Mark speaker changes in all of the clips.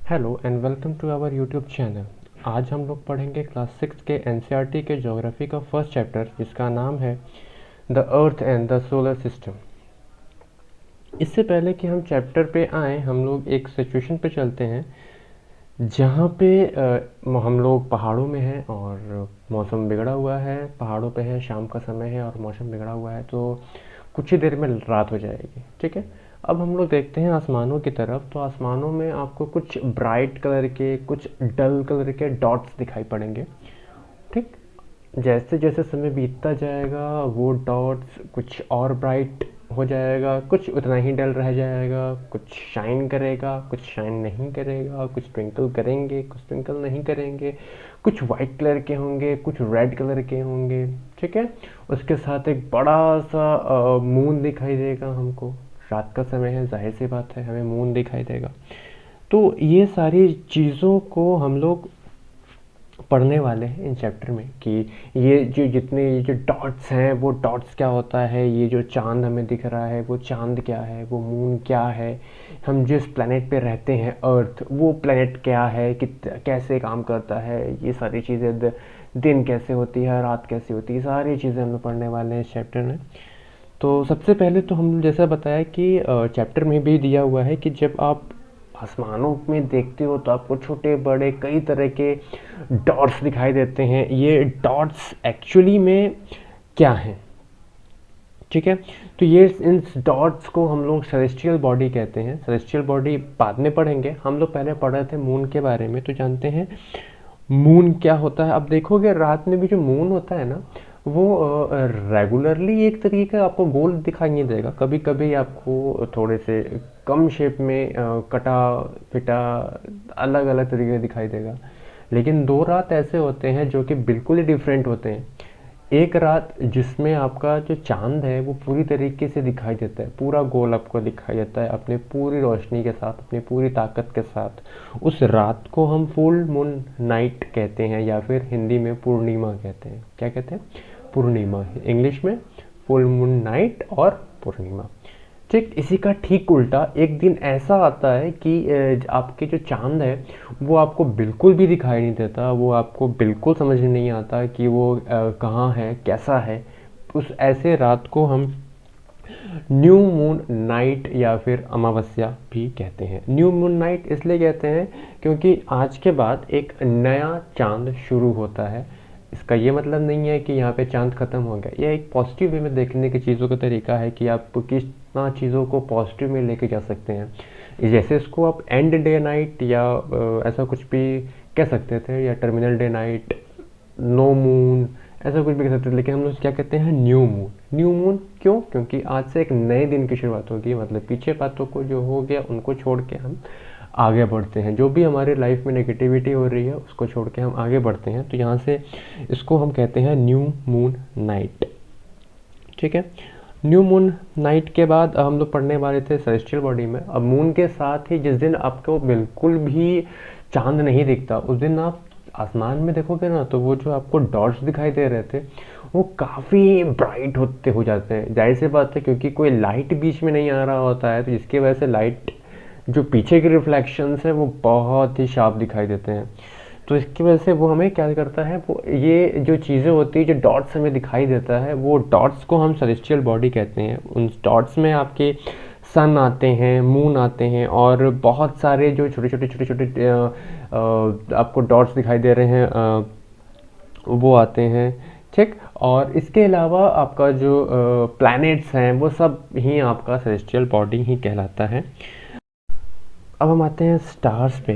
Speaker 1: Hello and welcome to our YouTube channel. आज हम लोग पढ़ेंगे क्लास 6 के एनसीईआरटी के ज्योग्राफी का फर्स्ट चैप्टर, जिसका नाम है the earth and the solar system. इससे पहले कि हम चैप्टर पे आएँ, हम लोग एक सिचुएशन पे चलते हैं जहाँ पे हम लोग पहाड़ों में हैं और मौसम बिगड़ा हुआ है। पहाड़ों पे है, शाम का समय है और मौसम बिगड़ा हुआ है, तो कुछ ही देर में रात हो जाएगी। ठीक है, अब हम लोग देखते हैं आसमानों की तरफ। तो आसमानों में आपको कुछ ब्राइट कलर के, कुछ डल कलर के डॉट्स दिखाई पड़ेंगे। ठीक, जैसे जैसे समय बीतता जाएगा वो डॉट्स कुछ और ब्राइट हो जाएगा, कुछ उतना ही डल रह जाएगा, कुछ शाइन करेगा, कुछ शाइन नहीं करेगा, कुछ ट्विंकल करेंगे, कुछ ट्विंकल नहीं करेंगे, कुछ वाइट कलर के होंगे, कुछ रेड कलर के होंगे। ठीक है, उसके साथ एक बड़ा सा मून दिखाई देगा हमको। रात का समय है, जाहिर सी बात है हमें मून दिखाई देगा। तो ये सारी चीज़ों को हम लोग पढ़ने वाले हैं इन चैप्टर में कि ये जो जितने ये जो डॉट्स हैं वो डॉट्स क्या होता है, ये जो चांद हमें दिख रहा है वो चांद क्या है, वो मून क्या है, हम जिस प्लेनेट पे रहते हैं अर्थ, वो प्लेनेट क्या है, कैसे काम करता है, ये सारी चीज़ें, दिन कैसे होती है, रात कैसे होती है, सारी चीज़ें हम लोग पढ़ने वाले हैं इस चैप्टर में। तो सबसे पहले तो हम जैसा बताया कि चैप्टर में भी दिया हुआ है कि जब आप आसमानों में देखते हो तो आपको छोटे बड़े कई तरह के डॉट्स दिखाई देते हैं। ये डॉट्स एक्चुअली में क्या हैं? ठीक है, तो ये इन डॉट्स को हम लोग सेलेस्टियल बॉडी कहते हैं। सेलेस्टियल बॉडी बाद में पढ़ेंगे, हम लोग पहले पढ़ रहे थे मून के बारे में, तो जानते हैं मून क्या होता है। अब देखोगे रात में भी जो मून होता है ना, वो रेगुलरली एक तरीके का आपको गोल दिखाई नहीं देगा। कभी कभी आपको थोड़े से कम शेप में कटा फिटा अलग अलग तरीके का दिखाई देगा। लेकिन दो रात ऐसे होते हैं जो कि बिल्कुल ही डिफरेंट होते हैं। एक रात जिसमें आपका जो चांद है वो पूरी तरीके से दिखाई देता है, पूरा गोल आपको दिखाई देता है अपने पूरी रोशनी के साथ, अपनी पूरी ताकत के साथ। उस रात को हम फुल मून नाइट कहते हैं, या फिर हिंदी में पूर्णिमा कहते हैं। क्या कहते हैं? पूर्णिमा। इंग्लिश में फुल मून नाइट और पूर्णिमा। ठीक इसी का ठीक उल्टा एक दिन ऐसा आता है कि आपके जो चांद है वो आपको बिल्कुल भी दिखाई नहीं देता, वो आपको बिल्कुल समझ में नहीं आता कि वो कहाँ है, कैसा है। उस ऐसे रात को हम न्यू मून नाइट या फिर अमावस्या भी कहते हैं। न्यू मून नाइट इसलिए कहते हैं क्योंकि आज के बाद एक नया चांद शुरू होता है। इसका ये मतलब नहीं है कि यहाँ पे चांद खत्म हो गया। यह एक पॉजिटिव वे में देखने की चीज़ों का तरीका है कि आप कितना चीज़ों को पॉजिटिव में लेके जा सकते हैं। जैसे इसको आप एंड डे नाइट या ऐसा कुछ भी कह सकते थे, या terminal day night, no moon, ऐसा कुछ भी कह सकते थे। लेकिन हम लोग क्या कहते हैं? New moon. न्यू मून क्यों? क्योंकि आज से एक नए दिन की शुरुआत होगी। मतलब पीछे बातों को जो हो गया उनको छोड़ के हम आगे बढ़ते हैं। जो भी हमारे लाइफ में नेगेटिविटी हो रही है उसको छोड़ के हम आगे बढ़ते हैं। तो यहाँ से इसको हम कहते हैं न्यू मून नाइट। ठीक है, न्यू मून नाइट के बाद हम लोग पढ़ने वाले थे सेलेस्टियल बॉडी में। अब मून के साथ ही जिस दिन आपको बिल्कुल भी चांद नहीं दिखता, उस दिन आप आसमान में देखोगे ना, तो वो जो आपको डॉट्स दिखाई दे रहे थे वो काफ़ी ब्राइट होते हो जाते हैं। जाहिर सी बात है, क्योंकि कोई लाइट बीच में नहीं आ रहा होता है, तो जिसकी वजह से लाइट जो पीछे के रिफ्लेक्शंस है वो बहुत ही शार्प दिखाई देते हैं। तो इसकी वजह से वो हमें क्या करता है, वो ये जो चीज़ें होती है, जो डॉट्स हमें दिखाई देता है, वो डॉट्स को हम सेलेस्टियल बॉडी कहते हैं। उन डॉट्स में आपके सन आते हैं, मून आते हैं, और बहुत सारे जो छोटे छोटे छोटे छोटे आपको डॉट्स दिखाई दे रहे हैं वो आते हैं। ठीक, और इसके अलावा आपका जो प्लैनेट्स हैं वो सब ही आपका सेलेस्टियल बॉडी ही कहलाता है। अब हम आते हैं स्टार्स पे।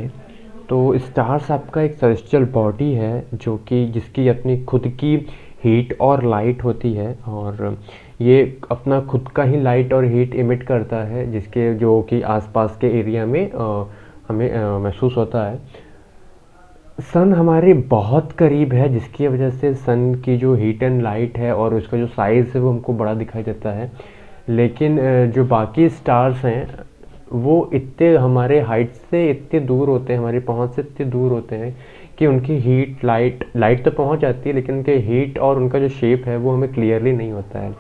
Speaker 1: तो स्टार्स आपका एक सेलेस्टियल बॉडी है जो कि जिसकी अपनी खुद की हीट और लाइट होती है, और ये अपना खुद का ही लाइट और हीट इमिट करता है, जिसके जो कि आसपास के एरिया में हमें महसूस होता है। सन हमारे बहुत करीब है, जिसकी वजह से सन की जो हीट एंड लाइट है और उसका जो साइज़ है वो हमको बड़ा दिखाई देता है। लेकिन जो बाकी स्टार्स हैं वो इतने हमारे हाइट से इतने दूर होते हैं, हमारी पहुंच से इतने दूर होते हैं कि उनकी हीट लाइट तो पहुंच जाती है, लेकिन उनके हीट और उनका जो शेप है वो हमें क्लियरली नहीं होता है।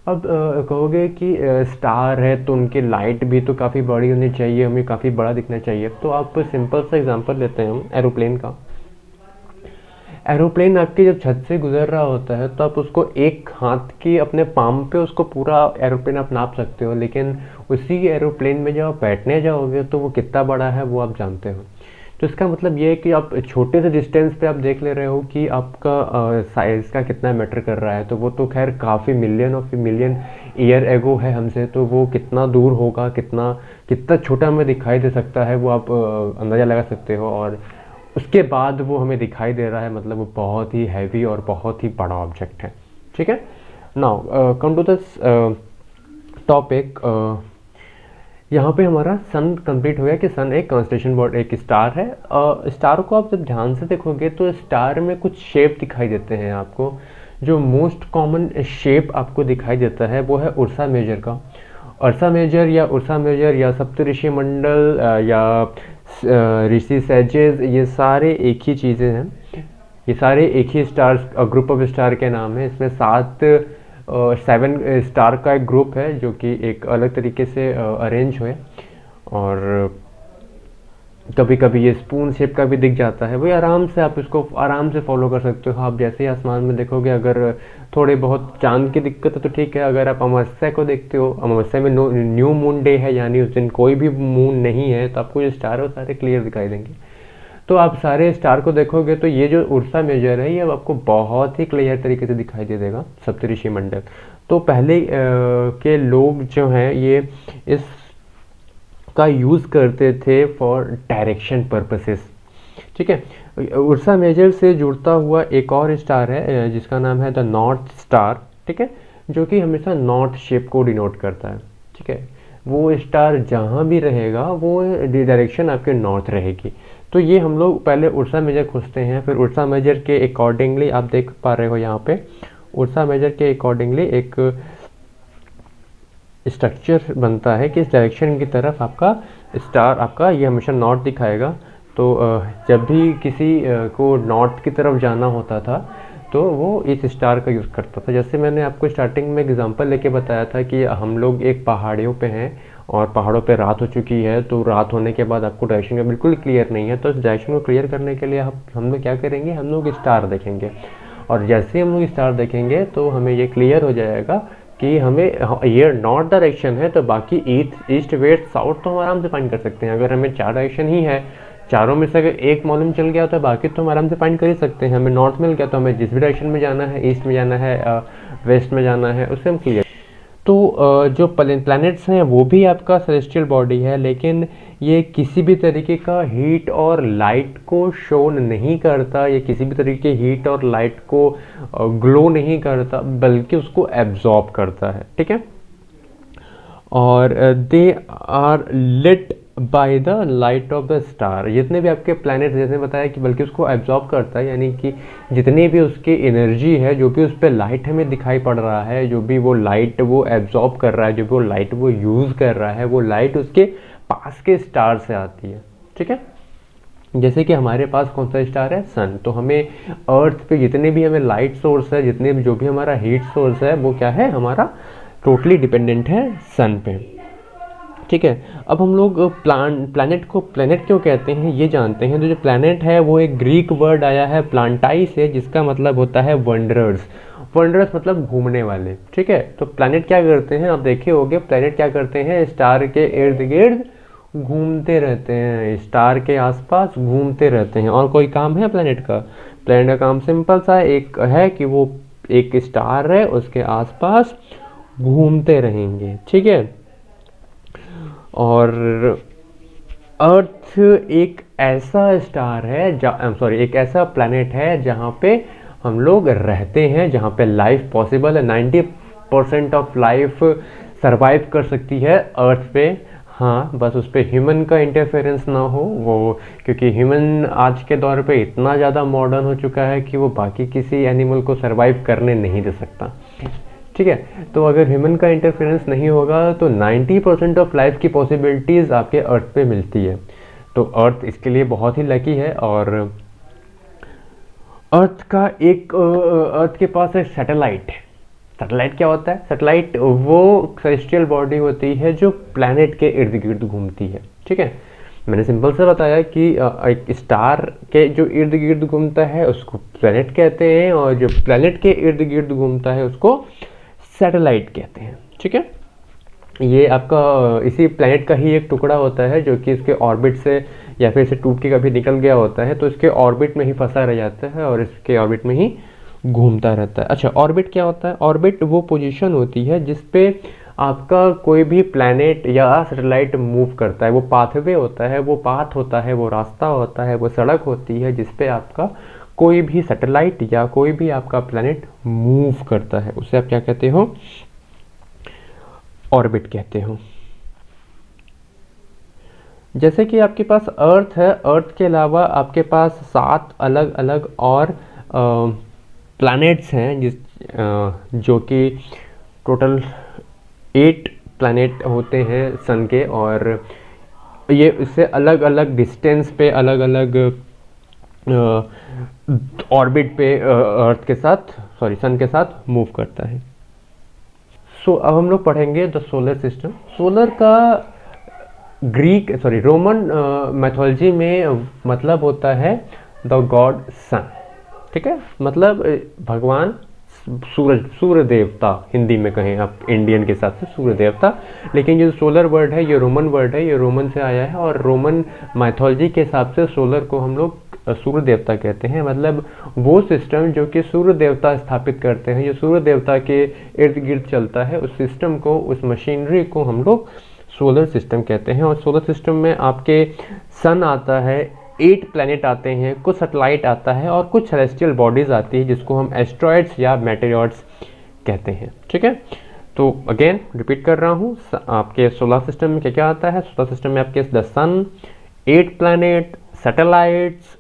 Speaker 1: अब कहोगे कि स्टार है तो उनकी लाइट भी तो काफ़ी बड़ी होनी चाहिए, हमें काफ़ी बड़ा दिखना चाहिए। तो आप सिंपल सा एग्जांपल लेते हैं हम एरोप्लेन का। एरोप्लेन आपकी जब छत से गुजर रहा होता है तो आप उसको एक हाथ की अपने पाम पे उसको पूरा एरोप्लेन आप नाप सकते हो, लेकिन उसी एरोप्लेन में जब आप बैठने जाओगे तो वो कितना बड़ा है वो आप जानते हो। तो इसका मतलब ये है कि आप छोटे से डिस्टेंस पे आप देख ले रहे हो कि आपका साइज़ का कितना मैटर कर रहा है। तो वो तो खैर काफ़ी million of million year ago है हमसे, तो वो कितना दूर होगा, कितना कितना छोटा हमें दिखाई दे सकता है वो आप अंदाज़ा लगा सकते हो। और उसके बाद वो हमें दिखाई दे रहा है, मतलब वो बहुत ही हैवी और बहुत ही बड़ा ऑब्जेक्ट है। ठीक है, now come to this topic. यहाँ पे हमारा सन कंप्लीट हो गया कि सन एक कॉन्स्टेलेशन बॉडी, एक स्टार है। स्टार को आप जब ध्यान से देखोगे तो स्टार में कुछ शेप दिखाई देते हैं आपको। जो मोस्ट कॉमन शेप आपको दिखाई देता है वो है उर्सा मेजर का। उर्सा मेजर या सप्तऋषि मंडल या ऋषि सैजेस, ये सारे एक ही चीज़ें हैं। ये सारे एक ही स्टार्स, ग्रुप ऑफ स्टार के नाम है। इसमें 7 स्टार का एक ग्रुप है जो कि एक अलग तरीके से अरेंज हुए। और कभी कभी ये स्पून शेप का भी दिख जाता है, वही आराम से आप इसको आराम से फॉलो कर सकते हो। आप जैसे ही आसमान में देखोगे, अगर थोड़े बहुत चांद की दिक्कत है तो ठीक है। अगर आप अमावस्या को देखते हो, अमावस्या में न्यू मून डे है, यानी उस दिन कोई भी मून नहीं है, तो आपको जो स्टार है वो सारे क्लियर दिखाई देंगे। तो आप सारे स्टार को देखोगे तो ये जो उर्सा मेजर है ये अब आपको बहुत ही क्लियर तरीके से दिखाई दे देगा, सप्तऋषि मंडल। तो पहले के लोग जो हैं ये इस का यूज़ करते थे फॉर डायरेक्शन पर्पसेस। ठीक है, उर्सा मेजर से जुड़ता हुआ एक और स्टार है जिसका नाम है द नॉर्थ स्टार। ठीक है, जो कि हमेशा नॉर्थ शेप को डिनोट करता है। ठीक है, वो स्टार जहाँ भी रहेगा वो डायरेक्शन आपके नॉर्थ रहेगी। तो ये हम लोग पहले उर्सा मेजर खोजते हैं, फिर उर्सा मेजर के अकॉर्डिंगली आप देख पा रहे हो यहाँ पे उर्सा मेजर के अकॉर्डिंगली एक स्ट्रक्चर बनता है कि इस डायरेक्शन की तरफ आपका स्टार आपका ये हमेशा नॉर्थ दिखाएगा। तो जब भी किसी को नॉर्थ की तरफ जाना होता था तो वो इस स्टार का यूज़ करता था। जैसे मैंने आपको स्टार्टिंग में एग्जांपल लेके बताया था कि हम लोग एक पहाड़ियों पे हैं और पहाड़ों पे रात हो चुकी है, तो रात होने के बाद आपको डायरेक्शन का बिल्कुल क्लियर नहीं है। तो इस डायरेक्शन को क्लियर करने के लिए हम लोग क्या करेंगे, हम लोग स्टार देखेंगे। और जैसे ही हम लोग स्टार देखेंगे तो हमें ये क्लियर हो जाएगा कि हमें ये नॉर्थ डायरेक्शन है, तो बाकी ईस्ट वेस्ट साउथ तो हम आराम से फाइंड कर सकते हैं। अगर हमें 4 डायरेक्शन ही है, चारों में से अगर एक मालूम चल गया तो बाकी तो हम आराम से फाइंड कर ही सकते हैं। हमें नॉर्थ मिल गया तो हमें जिस भी डायरेक्शन में जाना है, ईस्ट में जाना है, वेस्ट में जाना है, उससे हम क्लियर। तो जो प्लैनेट्स हैं वो भी आपका सेलेस्टियल बॉडी है, लेकिन ये किसी भी तरीके का हीट और लाइट को शोन नहीं करता, ये किसी भी तरीके हीट और लाइट को ग्लो नहीं करता, बल्कि उसको एब्जॉर्ब करता है। ठीक है, और they are lit by the light of the star. जितने भी आपके प्लैनेट, जैसे बताया कि बल्कि उसको एब्जॉर्ब करता है, यानी कि जितनी भी उसकी एनर्जी है, जो भी उस पर लाइट हमें दिखाई पड़ रहा है, जो भी वो लाइट वो एब्जॉर्ब कर रहा है, जो भी वो लाइट वो यूज़ कर रहा है, वो लाइट उसके पास के स्टार से आती है। ठीक है, जैसे कि हमारे पास कौन सा स्टार है, सन। तो हमें अर्थ पे जितने भी हमें लाइट सोर्स है, जितने भी जो भी हमारा हीट सोर्स है, वो क्या है, हमारा टोटली डिपेंडेंट है सन पे। ठीक है, अब हम लोग प्लैनेट को प्लैनेट क्यों कहते हैं ये जानते हैं। तो जो प्लैनेट है वो एक ग्रीक वर्ड आया है प्लांटाई से, जिसका मतलब होता है वंडरर्स। वंडरर्स मतलब घूमने वाले। ठीक है, तो प्लैनेट क्या करते हैं, आप देखे होंगे प्लैनेट क्या करते हैं, स्टार के इर्द गिर्द घूमते रहते हैं, स्टार के आसपास घूमते रहते हैं। और कोई काम है प्लैनेट का? प्लैनेट का काम सिंपल सा एक है कि वो एक स्टार है, उसके आसपास घूमते रहेंगे। ठीक है, और अर्थ एक ऐसा स्टार है, एक ऐसा प्लैनेट है जहाँ पे हम लोग रहते हैं, जहाँ पे लाइफ पॉसिबल है। 90% ऑफ लाइफ सरवाइव कर सकती है अर्थ पे। हाँ, बस उस पर ह्यूमन का इंटरफेरेंस ना हो वो, क्योंकि ह्यूमन आज के दौर पे इतना ज़्यादा मॉडर्न हो चुका है कि वो बाकी किसी एनिमल को सरवाइव करने नहीं दे सकता। ठीक है, तो अगर ह्यूमन का इंटरफेरेंस नहीं होगा तो 90% ऑफ लाइफ की पॉसिबिलिटीज़ आपके अर्थ पे मिलती है। तो अर्थ इसके लिए बहुत ही लकी है। और अर्थ के पास एक सैटेलाइट है। सैटेलाइट क्या होता है? सैटेलाइट वो सेलेस्टियल बॉडी होती है जो प्लैनेट के इर्द गिर्द घूमती है। ठीक है, मैंने सिंपल से बताया कि एक स्टार के जो इर्द गिर्द घूमता है उसको प्लैनेट कहते हैं, और जो प्लैनेट के इर्द गिर्द घूमता है उसको सैटेलाइट कहते हैं। ठीक है, ये आपका इसी प्लैनेट का ही एक टुकड़ा होता है जो कि इसके ऑर्बिट से या फिर इसे टूट के कभी निकल गया होता है, तो इसके ऑर्बिट में ही फंसा रह जाता है और इसके ऑर्बिट में ही घूमता रहता है। अच्छा, ऑर्बिट क्या होता है? ऑर्बिट वो पोजीशन होती है जिस पे आपका कोई भी प्लैनेट या सैटेलाइट मूव करता है। वो पाथवे होता है, वो पाथ होता है, वो रास्ता होता है, वो सड़क होती है जिस पे आपका कोई भी सैटेलाइट या कोई भी आपका प्लैनेट मूव करता है, उसे आप क्या कहते हो? ऑर्बिट कहते हो। जैसे कि आपके पास अर्थ है, अर्थ के अलावा आपके पास 7 अलग अलग और प्लैनेट्स हैं जो कि टोटल 8 प्लैनेट होते हैं सन के, और ये इससे अलग अलग डिस्टेंस पे अलग अलग ऑर्बिट पे अर्थ के साथ सन के साथ मूव करता है। अब हम लोग पढ़ेंगे द सोलर सिस्टम। सोलर का रोमन मैथोलॉजी में मतलब होता है द गॉड सन। ठीक है, मतलब भगवान सूर्य देवता, हिंदी में कहें आप इंडियन के हिसाब से सूर्य देवता। लेकिन ये सोलर वर्ड है, ये रोमन वर्ड है, ये रोमन से आया है, और रोमन मैथोलॉजी के हिसाब से सोलर को हम लोग सूर्य देवता कहते हैं। मतलब वो सिस्टम जो कि सूर्य देवता स्थापित करते हैं, जो सूर्य देवता के इर्द गिर्द चलता है, उस सिस्टम को, उस मशीनरी को हम लोग सोलर सिस्टम कहते हैं। और सोलर सिस्टम में आपके सन आता है, 8 प्लैनेट आते हैं, कुछ सैटेलाइट आता है और कुछ सेलेस्टियल बॉडीज आती है जिसको हम एस्ट्रॉइड्स या मेटेरियड्स कहते हैं। ठीक है, तो अगेन रिपीट कर रहा हूँ, आपके सोलर सिस्टम में क्या क्या आता है? सोलर सिस्टम में आपके the sun, 8 planet, satellites,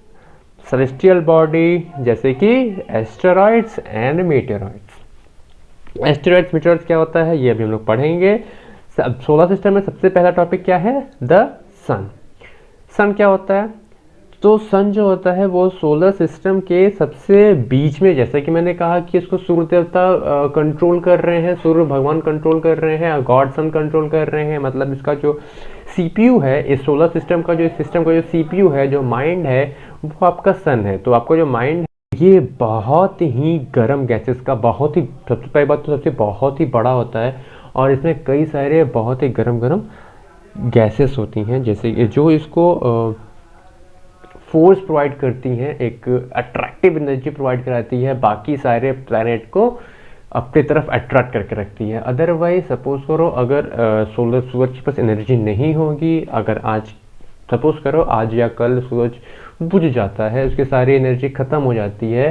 Speaker 1: celestial body जैसे कि asteroids and meteoroids. Asteroids meteoroids क्या होता है ये अभी हम लोग पढ़ेंगे। सोलर सिस्टम में सबसे पहला टॉपिक क्या है? द सन। सन क्या होता है? तो सन जो होता है वो सोलर सिस्टम के सबसे बीच में, जैसे कि मैंने कहा कि इसको सूर्य देवता कंट्रोल कर रहे हैं, सूर्य भगवान कंट्रोल कर रहे हैं, गॉड सन कंट्रोल कर रहे हैं। मतलब इसका जो सीपीयू है, इस सोलर सिस्टम का जो सीपीयू है, जो माइंड है, वो आपका सन है। तो आपका जो माइंड है ये बहुत ही गर्म गैसेस का, सबसे पहली बात तो सबसे बहुत ही बड़ा होता है, और इसमें कई सारे बहुत ही गर्म गैसेस होती हैं, जैसे जो इसको फोर्स प्रोवाइड करती हैं, एक अट्रैक्टिव एनर्जी प्रोवाइड कराती है, बाकी सारे प्लैनेट को अपनी तरफ अट्रैक्ट करके रखती है। अदरवाइज सपोज करो अगर सूरज के पास एनर्जी नहीं होगी, अगर सपोज करो आज या कल सूरज बुझ जाता है, उसकी सारी एनर्जी खत्म हो जाती है,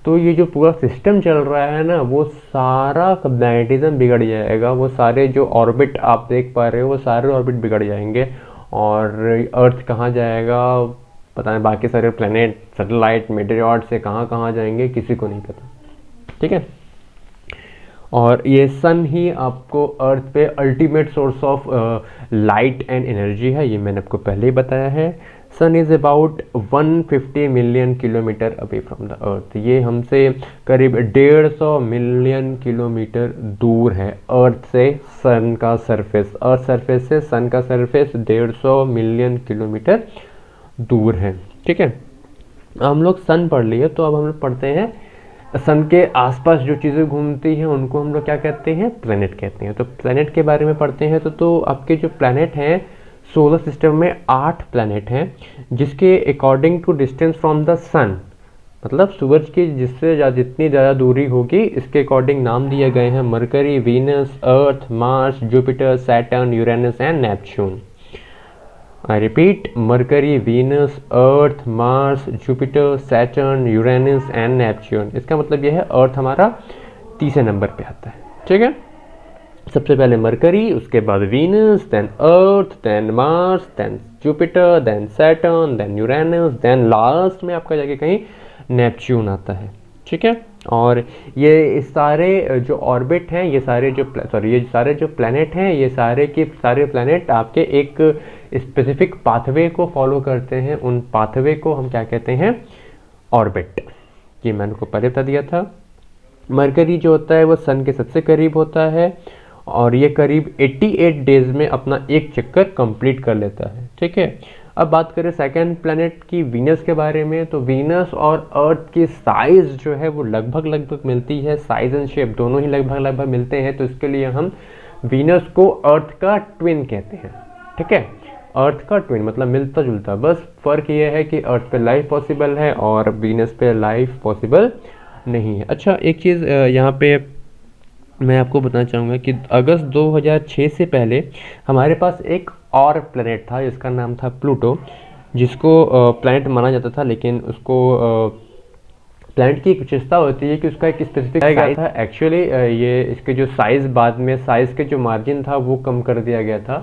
Speaker 1: तो ये जो पूरा सिस्टम चल रहा है ना, वो सारा मैग्नेटिज्म बिगड़ जाएगा। वो सारे जो ऑर्बिट आप देख पा रहे हो, वो सारे ऑर्बिट बिगड़ जाएंगे, और अर्थ कहाँ जाएगा पता नहीं, बाकी सारे प्लैनेट, सैटेलाइट, मेटेरियड से कहाँ जाएंगे किसी को नहीं पता। ठीक है, और ये सन ही आपको अर्थ पे ultimate source of light and energy है, ये मैंने आपको पहले ही बताया है। Sun is about 150 million kilometre away from the earth. ये हमसे करीब 150 मिलियन किलोमीटर दूर है अर्थ से सन का सरफेस। अर्थ सरफेस से सन का सरफेस 150 मिलियन किलोमीटर दूर है। ठीक है, हम लोग सन पढ़ लिए, तो अब हम लोग पढ़ते हैं सन के आसपास जो चीज़ें घूमती हैं उनको हम लोग क्या कहते हैं? प्लैनेट कहते हैं। तो प्लैनेट के बारे में पढ़ते हैं। तो आपके जो प्लैनेट हैं सोलर सिस्टम में 8 प्लैनेट हैं, जिसके according to distance from the sun, मतलब सूरज की जितनी ज़्यादा दूरी होगी इसके अकॉर्डिंग नाम दिए गए हैं। Mercury, Venus, earth, Mars, Jupiter, Saturn, Uranus and Neptune. I repeat, mercury, Venus, earth, Mars, Jupiter, Saturn, Uranus and Neptune. इसका मतलब यह है अर्थ हमारा तीसरे नंबर पे आता है। ठीक है, सबसे पहले मरकरी, उसके बाद Venus, then Earth, then Mars, then Jupiter, then Saturn, then Uranus, then last में आपका जाके कहीं नेपच्यून आता है। ठीक है, और ये सारे जो ऑर्बिट हैं, ये सारे जो प्लैनेट हैं, ये सारे के सारे प्लैनेट आपके एक स्पेसिफिक पाथवे को फॉलो करते हैं। उन पाथवे को हम क्या कहते हैं? ऑर्बिट। ये मैंने को पहले बता दिया था। मरकरी जो होता है वो सन के सबसे करीब होता है और ये करीब 88 डेज में अपना एक चक्कर कंप्लीट कर लेता है। ठीक है, अब बात करें सेकंड प्लैनेट की वीनस के बारे में, तो वीनस और अर्थ की साइज़ जो है वो लगभग मिलती है, साइज़ एंड शेप दोनों ही लगभग मिलते हैं, तो इसके लिए हम वीनस को अर्थ का ट्विन कहते हैं। ठीक है, अर्थ का ट्विन मतलब मिलता जुलता, बस फ़र्क ये है कि अर्थ पे लाइफ पॉसिबल है और वीनस पे लाइफ पॉसिबल नहीं है। अच्छा, एक चीज़ यहाँ पे मैं आपको बताना चाहूँगा कि अगस्त 2006 से पहले हमारे पास एक और प्लैनेट था जिसका नाम था प्लूटो, जिसको प्लैनेट माना जाता था, लेकिन उसको प्लैनेट की एक विशेषता होती है कि उसका एक स्पेसिफिक साइज था। एक्चुअली ये इसके जो साइज़ बाद में साइज़ के जो मार्जिन था वो कम कर दिया गया था,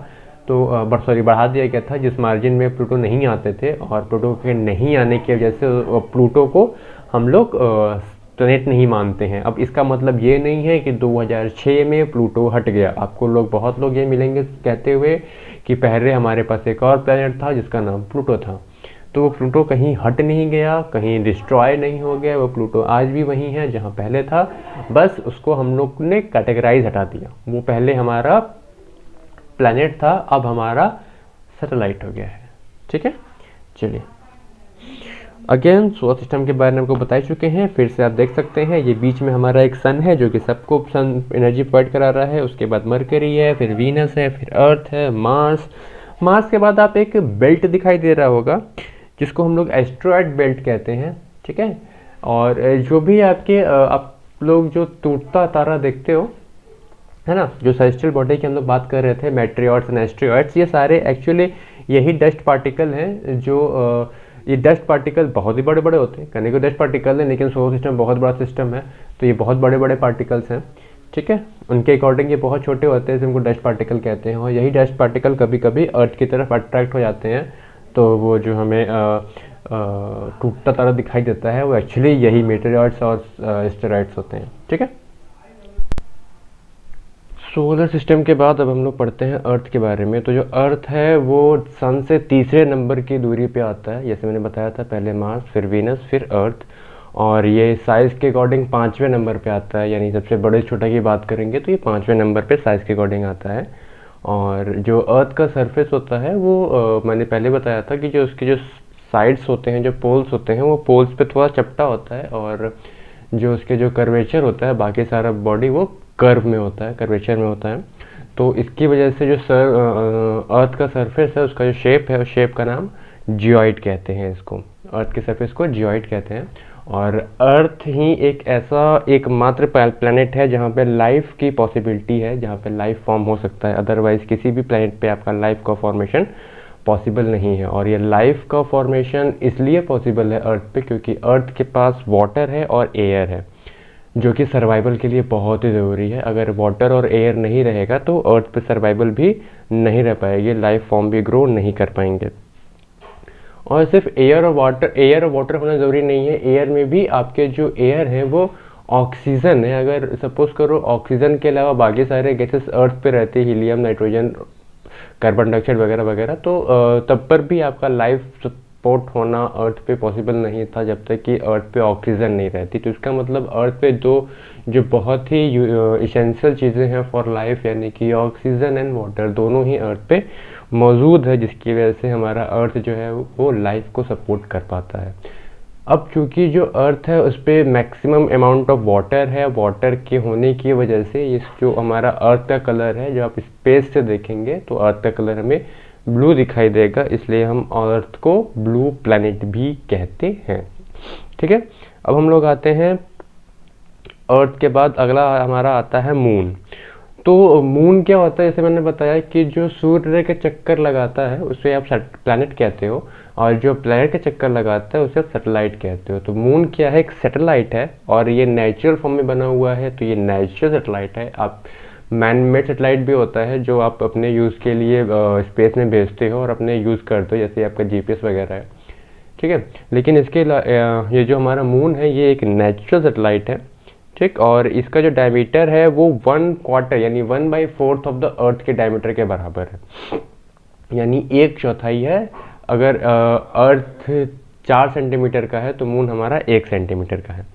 Speaker 1: तो बढ़ा दिया गया था, जिस मार्जिन में प्लूटो नहीं आते थे, और प्लूटो के नहीं आने की वजह से प्लूटो को हम लोग प्लैनेट नहीं मानते हैं। अब इसका मतलब ये नहीं है कि 2006 में प्लूटो हट गया। आपको बहुत लोग ये मिलेंगे कहते हुए कि पहले हमारे पास एक और प्लैनेट था जिसका नाम प्लूटो था, तो वो प्लूटो कहीं हट नहीं गया, कहीं डिस्ट्रॉय नहीं हो गया, वो प्लूटो आज भी वहीं है जहाँ पहले था, बस उसको हम लोग ने कैटेगराइज हटा दिया। वो पहले हमारा प्लैनेट था, अब हमारा सैटेलाइट हो गया है। ठीक है, चलिए अगेन सोलर सिस्टम के बारे में आपको बता चुके हैं, फिर से आप देख सकते हैं ये बीच में हमारा एक सन है जो कि सबको सन एनर्जी प्रोवाइड करा रहा है, उसके बाद मरकरी है, फिर वीनस है, फिर अर्थ है, मार्स के बाद आप एक बेल्ट दिखाई दे रहा होगा जिसको हम लोग एस्ट्रॉयड बेल्ट कहते हैं। ठीक है, और जो भी आपके आप लोग जो टूटता तारा देखते हो, है ना, जो सेलेस्टियल बॉडी की हम लोग बात कर रहे थे, मेट्रियॉट्स एंड एस्ट्रॉयड्स, ये सारे एक्चुअली यही डस्ट पार्टिकल हैं जो ये डस्ट पार्टिकल बहुत ही बड़े बड़े होते हैं, कहने को डस्ट पार्टिकल है लेकिन सोलर सिस्टम बहुत बड़ा सिस्टम है, तो ये बहुत बड़े बड़े पार्टिकल्स हैं। ठीक है, उनके अकॉर्डिंग ये बहुत छोटे होते हैं, जिनको डस्ट पार्टिकल कहते हैं, और यही डस्ट पार्टिकल कभी कभी अर्थ की तरफ अट्रैक्ट हो जाते हैं, तो वो जो हमें टूटता तारा दिखाई देता है वो एक्चुअली यही मेटेरियल्स और एस्टेरॉइड्स होते हैं। ठीक है, सोलर सिस्टम के बाद अब हम लोग पढ़ते हैं अर्थ के बारे में। तो जो अर्थ है वो सन से तीसरे नंबर की दूरी पे आता है, जैसे मैंने बताया था, पहले मार्स, फिर वीनस, फिर अर्थ, और ये साइज़ के अकॉर्डिंग 5वें नंबर पे आता है, यानी सबसे बड़े छोटा की बात करेंगे तो ये 5वें नंबर पे साइज़ के अकॉर्डिंग आता है। और जो अर्थ का सरफेस होता है वो मैंने पहले बताया था कि जो उसके जो साइड्स होते हैं, जो पोल्स होते हैं, वो पोल्स पे थोड़ा चपटा होता है, और जो उसके जो कर्वेचर होता है, बाकी सारा बॉडी वो कर्व में होता है, कर्वेचर में होता है। तो इसकी वजह से जो अर्थ का सरफेस है उसका जो शेप है, उस शेप का नाम जियोइड कहते हैं। इसको अर्थ के सरफेस को जियोइड कहते हैं। और अर्थ ही एक ऐसा एकमात्र प्लैनेट है जहाँ पे लाइफ की पॉसिबिलिटी है, जहाँ पे लाइफ फॉर्म हो सकता है, अदरवाइज किसी भी प्लैनेट पे आपका लाइफ का फॉर्मेशन पॉसिबल नहीं है। और ये लाइफ का फॉर्मेशन इसलिए पॉसिबल है अर्थ पे क्योंकि अर्थ के पास वाटर है और एयर है, जो कि सर्वाइवल के लिए बहुत ही ज़रूरी है। अगर वाटर और एयर नहीं रहेगा तो अर्थ पे सर्वाइवल भी नहीं रह पाएगी, लाइफ फॉर्म भी ग्रो नहीं कर पाएंगे। और सिर्फ एयर और वाटर होना ज़रूरी नहीं है, एयर में भी आपके जो एयर है वो ऑक्सीजन है। अगर सपोज करो ऑक्सीजन के अलावा बाकी सारे गैसेस अर्थ पे रहते, हीलियम, नाइट्रोजन, कार्बन डाइऑक्साइड वगैरह वगैरह, तो तब पर भी आपका लाइफ सपोर्ट होना अर्थ पे पॉसिबल नहीं था जब तक कि अर्थ पे ऑक्सीजन नहीं रहती। तो इसका मतलब अर्थ पे दो जो बहुत ही इसेंशियल चीज़ें हैं फॉर लाइफ, यानी कि ऑक्सीजन एंड वाटर, दोनों ही अर्थ पे मौजूद है, जिसकी वजह से हमारा अर्थ जो है वो लाइफ को सपोर्ट कर पाता है। अब चूँकि जो अर्थ है उस पर मैक्सिमम अमाउंट ऑफ वाटर है, वाटर के होने की वजह से इस जो हमारा अर्थ का कलर है, जो आप स्पेस से देखेंगे तो अर्थ का कलर हमें ब्लू दिखाई देगा, इसलिए हम अर्थ को ब्लू प्लैनेट भी कहते हैं। ठीक है, अब हम लोग आते हैं अर्थ के बाद अगला हमारा आता है मून। तो मून क्या होता है, जैसे मैंने बताया कि जो सूर्य के चक्कर लगाता है उसे आप प्लैनेट कहते हो, और जो प्लैनेट के चक्कर लगाता है उसे आप सैटेलाइट कहते हो। तो मून क्या है, एक सैटेलाइट है, और ये नेचुरल फॉर्म में बना हुआ है, तो ये नेचुरल सैटेलाइट है। आप मैन मेड सैटेलाइट भी होता है जो आप अपने यूज़ के लिए स्पेस में भेजते हो और अपने यूज़ करते हो, जैसे आपका जीपीएस वगैरह है। ठीक है, लेकिन इसके ये जो हमारा मून है ये एक नेचुरल सैटेलाइट है। ठीक, और इसका जो डायमीटर है वो 1/4 यानी 1/4 ऑफ द अर्थ के डायमीटर के बराबर है, यानी 1/4 है। अगर अर्थ 4 सेंटीमीटर का है तो मून हमारा 1 सेंटीमीटर का है।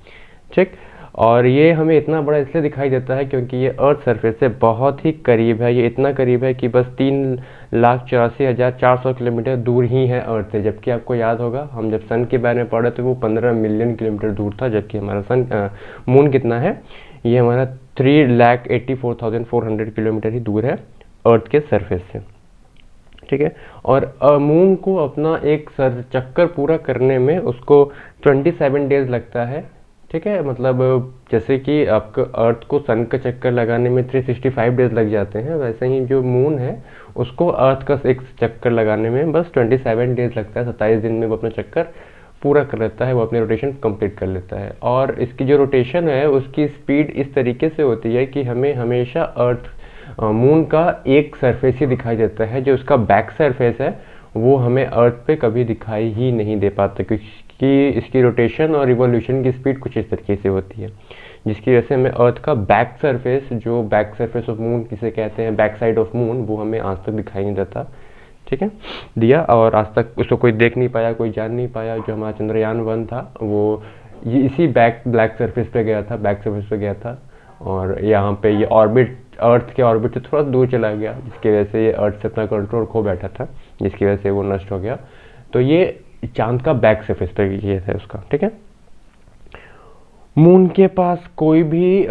Speaker 1: ठीक, और ये हमें इतना बड़ा इसलिए दिखाई देता है क्योंकि ये अर्थ सरफेस से बहुत ही करीब है। ये इतना करीब है कि बस 3,84,400 किलोमीटर दूर ही है अर्थ से। जबकि आपको याद होगा हम जब सन के बारे में पढ़े तो वो 15 मिलियन किलोमीटर दूर था, जबकि हमारा मून कितना है, ये हमारा 3,84,400 किलोमीटर ही दूर है अर्थ के सरफेस से। ठीक है, और मून को अपना एक चक्कर पूरा करने में उसको 27 डेज लगता है। ठीक है, मतलब जैसे कि आपका अर्थ को सन का चक्कर लगाने में 365 डेज लग जाते हैं, वैसे ही जो मून है उसको अर्थ का एक चक्कर लगाने में बस 27 डेज लगता है। 27 दिन में वो अपना चक्कर पूरा कर लेता है, वो अपने रोटेशन कंप्लीट कर लेता है। और इसकी जो रोटेशन है उसकी स्पीड इस तरीके से होती है कि हमें हमेशा अर्थ मून का एक सरफेस ही दिखाई देता है, जो उसका बैक सरफेस है वो हमें अर्थ पे कभी दिखाई ही नहीं दे पाता, क्योंकि इसकी रोटेशन और रिवॉल्यूशन की स्पीड कुछ इस तरीके से होती है, जिसकी वजह से हमें अर्थ का बैक सरफेस, जो बैक सरफेस ऑफ मून किसे कहते हैं, बैक साइड ऑफ मून, वो हमें आज तक दिखाई नहीं देता। ठीक है, दिया, और आज तक उसको कोई देख नहीं पाया, कोई जान नहीं पाया। जो हमारा चंद्रयान-1 था वो ये इसी ब्लैक सरफेस पे गया था, बैक सरफेस पे गया था, और यहाँ पे ये ऑर्बिट, अर्थ के ऑर्बिट से थोड़ा दूर चला गया, जिसकी वजह से ये अर्थ से अपना कंट्रोल खो बैठा था, जिसकी वजह से वो नष्ट हो गया। तो ये चांद का बैक सरफेस पे ये था उसका। ठीक है, मून के पास कोई भी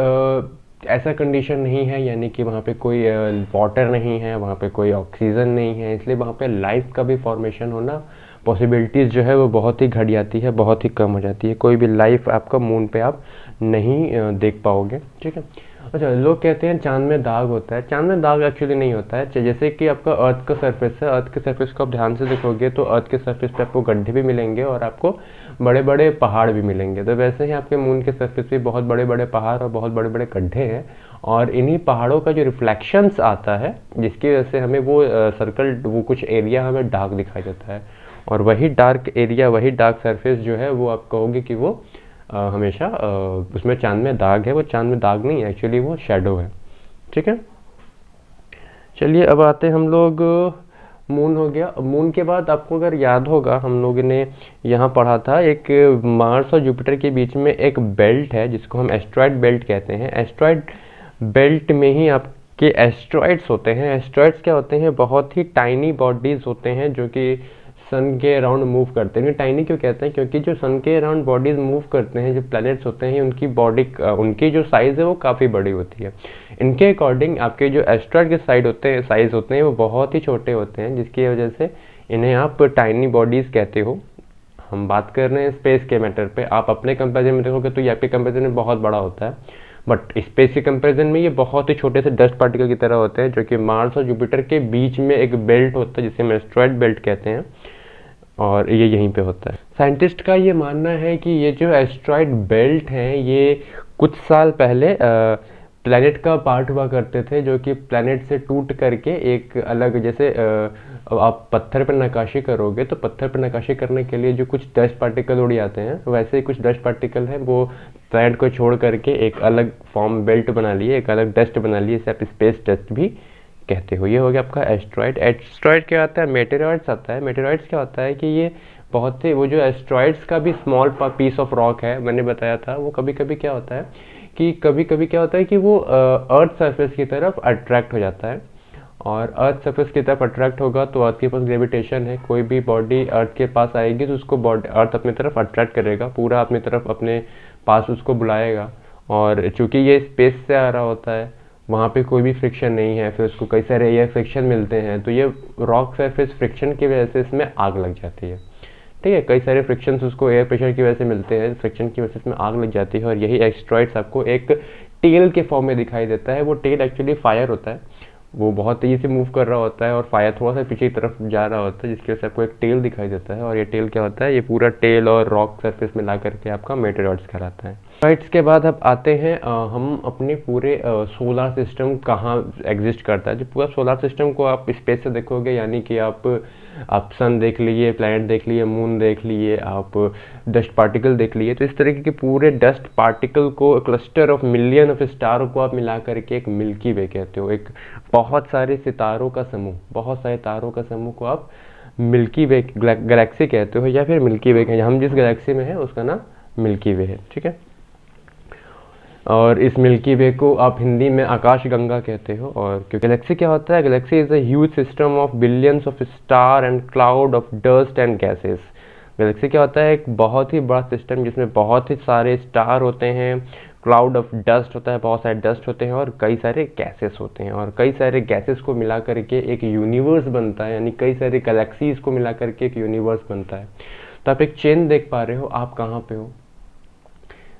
Speaker 1: ऐसा कंडीशन नहीं है, यानी कि वहाँ पे कोई वाटर नहीं है, वहाँ पे कोई ऑक्सीजन नहीं है, इसलिए वहाँ पे लाइफ का भी फॉर्मेशन होना पॉसिबिलिटीज़ जो है वो बहुत ही घट जाती है, बहुत ही कम हो जाती है। कोई भी लाइफ आपका मून पे आप नहीं देख पाओगे। ठीक है, अच्छा, लोग कहते हैं चांद में दाग होता है। चांद में दाग एक्चुअली नहीं होता है। जैसे कि आपका अर्थ का सरफेस है, अर्थ के सरफेस को आप ध्यान से देखोगे तो अर्थ के सरफेस पे आपको गड्ढे भी मिलेंगे और आपको बड़े बड़े पहाड़ भी मिलेंगे। तो वैसे ही आपके मून के सरफेस पे बहुत बड़े बड़े पहाड़ और बहुत बड़े बड़े गड्ढे हैं, और इन्हीं पहाड़ों का जो रिफ्लेक्शंस आता है, जिसकी वजह से हमें वो सर्कल, वो कुछ एरिया हमें डार्क दिखाई देता है, और वही डार्क एरिया, वही डार्क सरफेस जो है वो आप कहोगे कि वो हमेशा उसमें चांद में दाग है। वो चांद में दाग नहीं है, एक्चुअली वो शेडो है। ठीक है, चलिए अब आते हैं हम लोग, मून हो गया। मून के बाद आपको अगर याद होगा हम लोगों ने यहाँ पढ़ा था, एक मार्स और जुपिटर के बीच में एक बेल्ट है जिसको हम एस्ट्रॉयड बेल्ट कहते हैं। एस्ट्रॉयड बेल्ट में ही आपके एस्ट्रॉयड्स होते हैं। एस्ट्रॉयड्स क्या होते हैं? बहुत ही टाइनी बॉडीज होते हैं जो कि सन के अराउंड मूव करते हैं। टाइनी क्यों कहते हैं? क्योंकि जो सन के अराउंड बॉडीज मूव करते हैं, जो प्लैनेट्स होते हैं, उनकी बॉडी, उनकी जो साइज़ है वो काफ़ी बड़ी होती है। इनके अकॉर्डिंग आपके जो एस्ट्रॉयड के साइज़ होते हैं वो बहुत ही छोटे होते हैं, जिसकी वजह से इन्हें आप टाइनी बॉडीज़ कहते हो। हम बात कर रहे हैं स्पेस के मैटर पे। आप अपने कंपेरिजन में देखोगे तो ये आपके कंपेरिजन में बहुत बड़ा होता है, बट स्पेस के कंपेरिजन में ये बहुत ही छोटे से डस्ट पार्टिकल की तरह होते हैं, जो कि मार्स और जुपिटर के बीच में एक बेल्ट होता है जिसे हम एस्ट्रॉयड बेल्ट कहते हैं, और ये यहीं पे होता है। साइंटिस्ट का ये मानना है कि ये जो एस्ट्रॉयड बेल्ट हैं ये कुछ साल पहले प्लैनेट का पार्ट हुआ करते थे, जो कि प्लैनेट से टूट करके एक अलग, जैसे आप पत्थर पर नक्काशी करोगे तो पत्थर पर नक्काशी करने के लिए जो कुछ डस्ट पार्टिकल उड़ जाते हैं, वैसे ही कुछ डस्ट पार्टिकल हैं वो प्लैनेट को छोड़ करके एक अलग फॉर्म बेल्ट बना लिए, एक अलग डस्ट बना लिए, इसे आप स्पेस डस्ट भी कहते हो। ये हो गया आपका एस्ट्रॉयड। एस्ट्रॉयड क्या आता है? मेटेरॉइड्स आता है। मेटेरॉइड्स क्या होता है कि ये बहुत ही, वो जो एस्ट्रॉयड्स का भी स्मॉल पीस ऑफ रॉक है, मैंने बताया था, वो कभी कभी क्या होता है कि वो अर्थ सरफेस की तरफ अट्रैक्ट हो जाता है, और अर्थ सरफेस की तरफ अट्रैक्ट होगा तो अर्थ के पास ग्रेविटेशन है, कोई भी बॉडी अर्थ के पास आएगी तो उसको अर्थ अपनी तरफ अट्रैक्ट करेगा, पूरा अपनी तरफ अपने पास उसको बुलाएगा। और चूंकि ये स्पेस से आ रहा होता है, वहाँ पे कोई भी फ्रिक्शन नहीं है, फिर उसको कई सारे एयर फ्रिक्शन मिलते हैं, तो ये रॉक सरफेस फ्रिक्शन की वजह से इसमें आग लग जाती है। ठीक है, कई सारे फ्रिक्शंस उसको एयर प्रेशर की वजह से मिलते हैं, फ्रिक्शन की वजह से इसमें आग लग जाती है, और यही एस्ट्रॉयड्स आपको एक टेल के फॉर्म में दिखाई देता है। वो टेल एक्चुअली फायर होता है, वो बहुत तेज़ी से मूव कर रहा होता है और फायर थोड़ा सा पीछे की तरफ जा रहा होता है, जिसकी वजह से आपको एक टेल दिखाई देता है। और ये टेल क्या होता है? ये पूरा टेल और रॉक सरफेस मिला करके आपका मेटेरॉइड्स कहलाता है। मेटेरॉइड्स के बाद अब आते हैं हम अपने पूरे सोलर सिस्टम कहाँ एग्जिस्ट करता है। जो पूरा सोलर सिस्टम को आप स्पेस से देखोगे, यानी कि आप सन देख लीजिए, प्लैनेट देख लिए, मून देख लिए, आप डस्ट पार्टिकल देख लिए, तो इस तरीके के पूरे डस्ट पार्टिकल को, cluster of million of star को आप मिला करके एक मिल्की वे कहते हो। एक बहुत सारे सितारों का समूह, बहुत सारे तारों का समूह को आप मिल्की वे गैलेक्सी कहते हो, या फिर मिल्की वे कहते हैं। हम जिस गैलेक्सी में है उसका नाम मिल्की वे है। ठीक है, और इस मिल्की वे को आप हिंदी में आकाश गंगा कहते हो। और क्योंकि गैलेक्सी क्या होता है, Galaxy is a huge system of billions of star and cloud of dust and gases. Galaxy क्या होता है, एक बहुत ही बड़ा सिस्टम जिसमें बहुत ही सारे स्टार होते हैं, क्लाउड ऑफ डस्ट होता है, बहुत सारे डस्ट होते हैं, और कई सारे गैसेस होते हैं, और कई सारे गैसेस को मिला करके एक यूनिवर्स बनता है, यानी कई सारे गैलेक्सीज को मिला करके एक यूनिवर्स बनता है। तो आप एक चेन देख पा रहे हो, आप कहाँ पे हो,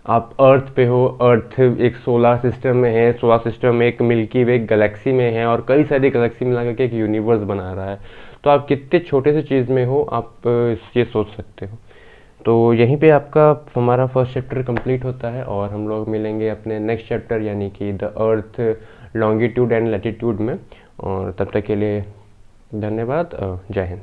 Speaker 1: आप अर्थ पे हो। अर्थ एक सोलर सिस्टम में है, सोलर सिस्टम में एक मिल्की वे गैलेक्सी में है, और कई सारी गैलेक्सी मिला करके एक यूनिवर्स बना रहा है। तो आप कितने छोटे से चीज़ में हो, आप ये सोच सकते हो। तो यहीं पे आपका हमारा फर्स्ट चैप्टर कंप्लीट होता है, और हम लोग मिलेंगे अपने नेक्स्ट चैप्टर यानी कि the earth longitude and latitude में। और तब तक के लिए धन्यवाद, जय हिंद।